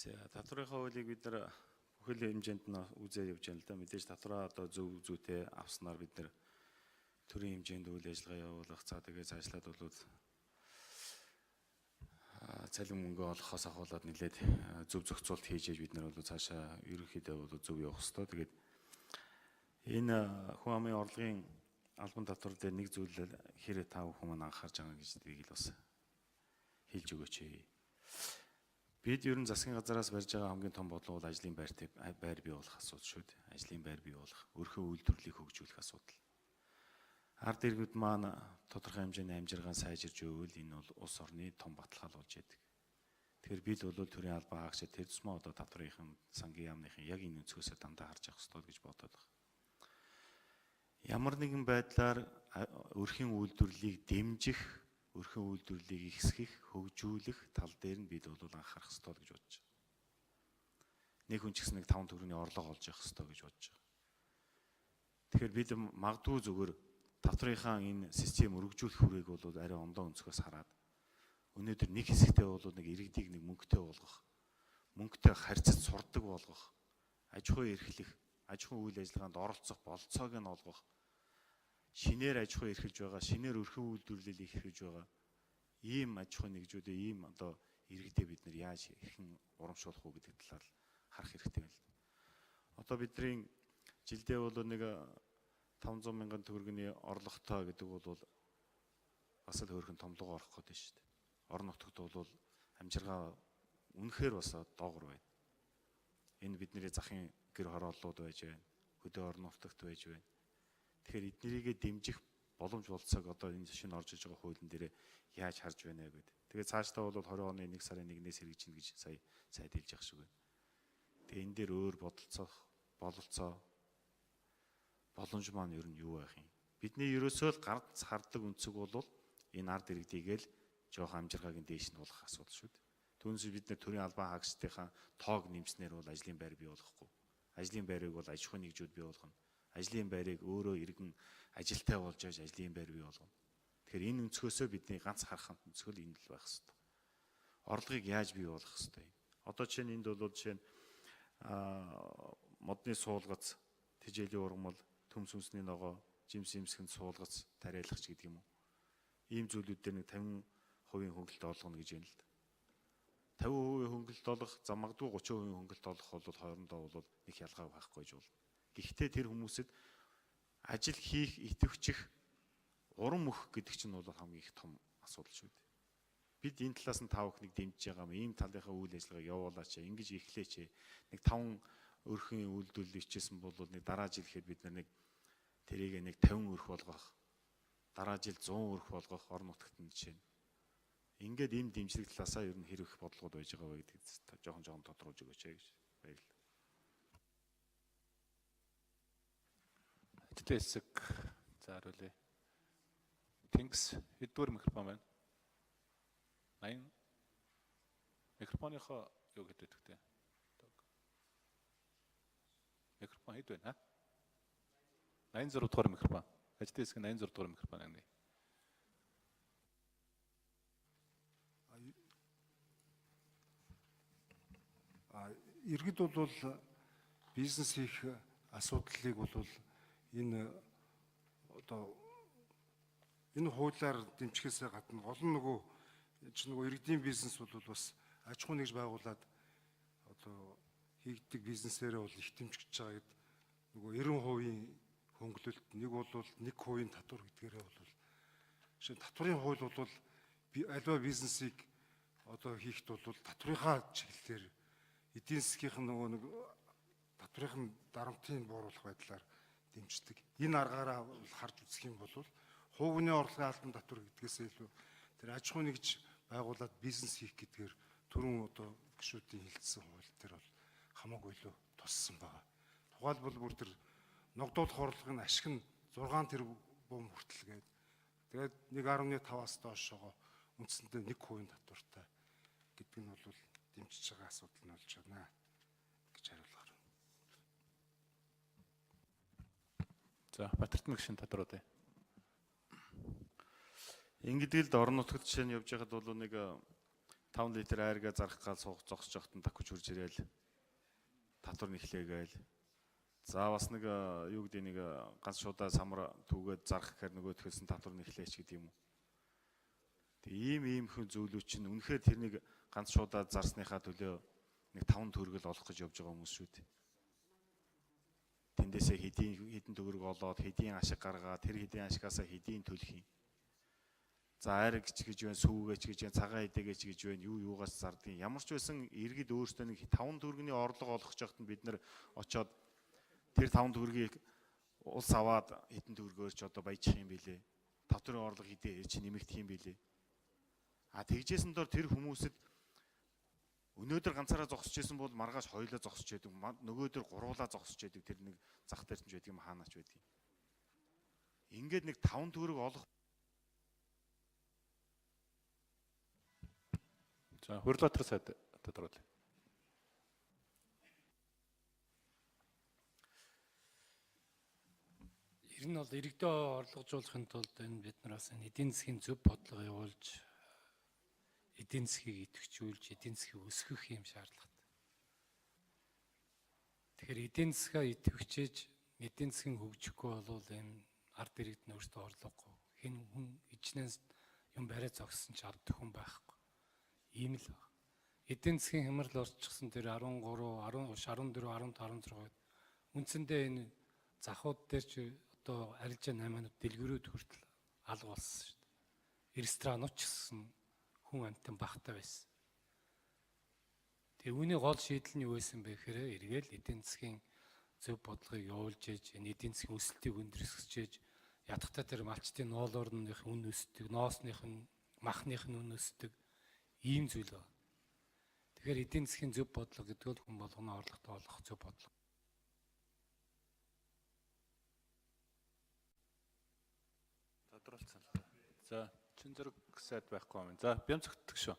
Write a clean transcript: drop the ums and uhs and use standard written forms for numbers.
За татврынхаа хуулийг бид нар бүхэл хэмжээнд нь үзээд явж байна л да. Мэдээж татвараа одоо зөв зүйтэй авснаар бид нар төрийн хэмжээнд үйл ажиллагаа явуулах, за тэгээ цаашлаад болоод цалин мөнгө олохоос ахуулаад нэлээд зөв зохицуулт хийж бид нар бол цаашаа ерөнхийдөө бол зөв явах хэрэгтэй. Тэгээд энэ хүн амын орлогын албан татвар дээр нэг зүйл хэрэг тав хүмүүс анхаарч байгаа гэж тгийг л бас хэлж өгөөч. Бид ер нь засгийн газараас барьж байгаа хамгийн том бодлого бол ажлын байр бий болох асуудал шүү дээ. Ажлын байр бий болох, өрхөө үйлдвэрлэлийг хөгжүүлэх асуудал. Ард иргэд маань тодорхой хэмжээний амжиргаан сайжирж өгвөл энэ бол улс орны том баталгаал болж яадаг. Тэгэхээр бид бол төрийн албан хаагчид тэр тусмаа одоо татврынхан, сангийн яамныхан яг энэ өнцгөөсөө дандаа харж явах хэрэгтэй гэж бодоод байна. Ямар нэгэн байдлаар өрхийн үйлдвэрлэлийг дэмжих, өрхийн үйлдвэрлэлийг ихсгэх, хөгжүүлэх тал дээр нь бид бол анхаарах хэрэгтэй гэж бодож байна. Нэг хүн ч гэсэн нэг 5 төгрөгийн орлого олж явах хэрэгтэй гэж бодож байгаа. Тэгэхээр бид магадгүй зүгээр татврынхаа энэ систем өргөжүүлэх хүрээг бол арай ондоо өнцгөөс хараад өнөөдөр нэг хэсэгтээ бол нэг иргэдийг нэг мөнгөтэй болгох, мөнгөтэй харьцаж сурдаг болгох, аж ахуй эрхлэх, аж ахуйн үйл ажиллагаанд оролцох болцоог нь олгох, шинээр аж ахуй эрхэлж байгаа, шинээр өрхөө үйлдвэрлэлийг эрхэлж байгаа ийм аж ахуйн нэгжүүдээ ийм одоо иргэдээ бид нар яаж хэрхэн урамшуулах уу гэдэг талаар харах хэрэгтэй байна. Одоо бидний жилдээ бол нэг 500 мянган төгрөгийн орлоготой гэдэг бол бас л хөөрхөн томлогоо орох гэдэг шүү дээ. Орон нутагт бол амжиргаа үнэхээр бас доогор байна. Энэ бидний захын гэр хорооллууд байж байна. Хөдөө орон нутагт байж байна. Тэгэхээр эднэрийгээ дэмжих боломж болцоог одоо энэ шинэ орж иж байгаа хуулийн дээр яаж харж байна гэдэг. Тэгээд цаашдаа бол 20 оны 1 сарын 1-ээс хэрэгжинэ гэж сая сайд хэлж явах шиг байна. Тэгээ энэ дээр өөр бололцоо боломж маань ер нь юу байх юм? Бидний ерөөсөө л ганц хардаг өнцөг бол энэ ард иргэдийгээ л жоох амжиргаагийн дээш нь болох асуудал шүү дээ. Түүнээс бид нэр төрийн албан хаагчдынхаа тоог нэмснээр бол ажлын байр бий болохгүй. Ажлын байрыг бол аж ахуй нэгжүүд бий болгоно. Ажлын байрыг өөрөө иргэн ажилтай болж яаж ажлын байр бий болгоно. Тэгэхээр энэ өнцгөөсөө бидний ганц харах өнцгөл энэ л байх хэрэгтэй. Орлогыг яаж бий болгох хэрэгтэй. Одоо жишээ нь энд бол жишээ нь модны суулгац, тэжээлийн ургамал, төмс сүнсний ногоо, жимс имсгэнд суулгац, тариалагч гэдэг юм уу. Ийм зүйлүүд дээр нэг 50% хөнгөлөлт олгоно гэж байна л да. 50% хөнгөлөлт олох, за магадгүй 30% хөнгөлөлт олох бол хоорондоо бол нэг ялгаа байхгүй гэж болно. Гэхдээ тэр хүмүүсэд ажил хийх, идэвхжих, урам өгөх гэдэг чинь бол хамгийн их том асуудал шүү дээ. Бид энэ талаас нь тав ихнийг дэмжиж байгаа юм. Ийм талынхаа үйл ажиллагааг явуулаач, ингэж эхлээч. Нэг 5 өрхийн үйлдвэрлэл ичээсэн бол нэг дараа жил ихэд бид нэг тэрийг нэг 50 өрх болгох, дараа жил 100 өрх болгох орон нутагт нь жишээ. Ингээд энэ дэмжлэг талаасаа ер нь хэрэг бодлогод байж байгаа вэ гэдгийг жоохон тодруулж өгөөч гэж баярлалаа. Хэдтэй хэсэг за хариулъя. Тэнгис хэддүгээр микрофон байна? 80 микрофоныхоо юу гэдэг вэ? Микрофон хэд байна? 86 дугаар микрофон. Хэдтэй хэсэг 86 дугаар микрофон байна. Иргэд бол бизнес хийх асуудлыг бол энэ одоо энэ хуулиар дэмжихээс гадна олон нөгөө иргэдийн бизнес бол бас аж ахуй нэгж байгуулад одоо хийгдэг бизнесээрээ бол их дэмжиж байгаа гэдэг нөгөө 90% хөнгөлөлт, нэг бол 1% татвар гэдгээрээ бол шинэ татврын хууль бол альва бизнесийг одоо хийхэд бол татврынхаа чиглэлээр эдийн засгийн нөгөө нэг татврын дарамтын бууруулах байдлаар дэмждэг. Энэ аргаараа харж үзэх юм бол хувийн орлогын албан татвар гэдгээс илүү тэр аж ахуй нэгж байгуулад бизнес хийх гэдгээр түрүүн одоо гишүүдийн хэлсэн хууль дээр бол хамаагүй илүү туссан байгаа. Тухайлбал бүр тэр ногдуулах орлогын ашиг нь 6 тэрбум хүртэл гээд тэгээд 1.5-аас доошоо үндсэндээ 1% татвартай гэдэг нь бол дэмжиж байгаа асуудал нь болж байна гэж хариулгаар. За Батэрдмиг шин татварууд. Ингэдэг л орон нутагт жишээ нь явж байхад бол нэг 5 литр айргаа зарах гал зогсож явахтан давхиж хурж ирээл татвар нэхлээгээл. За бас нэг юу гэдэг нэг ганц шудаа самар түүгээд зарах гэхээр нөгөөдхөөс нь татвар нэхлээч гэдэг юм уу. Тэг ийм хүн зүйлүүд чинь үнэхээр тэрнийг ганц шудаа зарсныхаа төлөө нэг 5 төгрөгөл олох гэж явж байгаа хүмүүс шүү дээ. Тэндээсээ хэдэн төгрөг олоод хэдийн ашиг гаргаад тэр хэдийн ашигаасаа хэдийн төлөх юм. За айр гэж байна, сүүгээч гэж байна, цагаан эдээгэж гэж байна, юугаас зардгийг. Ямар ч байсан иргэд өөрсдөө нэг 5 төгрөгийн орлого олгох жахад бид нар очоод тэр 5 төгрөгийг улс аваад хэдэн төгрөгөөр ч одоо баяжих юм билээ. Татварын орлого хэдээ чи нэмэгдэх юм билээ. А тэгжсэн дор тэр хүмүүсэд өнөөдөр ганцаараа зогсож исэн бол маргааш хоёулаа зогсож байдаг. Нөгөөдөр гуруулаа зогсож байдаг. Тэр нэг зах дээр ч байдаг юм хаанаач байдаг. Ингээд нэг 5 төгрөг олох. За Хөрлөтөр сайд тодорхойлъё. Ер нь бол иргэдөө орлогожуулахын тулд энэ бид нар бас эдийн засгийн зөв бодлого явуулж эдийн засгийг идэвхжүүлж эдийн засгийг өсгөх юм шаардлагатай. Тэгэхээр эдийн засгаа идэвхжиж эдийн засгийн хөгжихгүй бол энэ ард иргэд нь өөрсдөө орлогогүй. Хэн хүн ичнээс юм барай зогссон ч авдаг хүн байхгүй. Ийм л байна. Эдийн засгийн хямрал орчихсон тэр 13, 14, 15, 16-д үндсэндээ энэ захууд дээр ч одоо арилжаа 8-аад дэлгэрүүд хүртэл алга болсон шүү дээ. Ресторанууд ч гэсэн хүн амтан багтаа байсан. Тэгээ үүний гол шийдэл нь юу байсан бэ гэхээр эргээл эдийн засгийн зөв бодлогыг явуулж ээж энэ эдийн засгийн өсөлтийг өндөрсгөж ээж ядахтаа тэр малчтын ноолорных үн өсдөг, ноосных нь махных нь үн өсдөг ийм зүйл байна. Тэгэхээр эдийн засгийн зөв бодлого гэдэг нь хүн болгоно орлоготой олох зөв бодлого. Тодорхойлцсон л. За чин зэрэг сайд байхгүй юм. За Бямцөгтг шүү.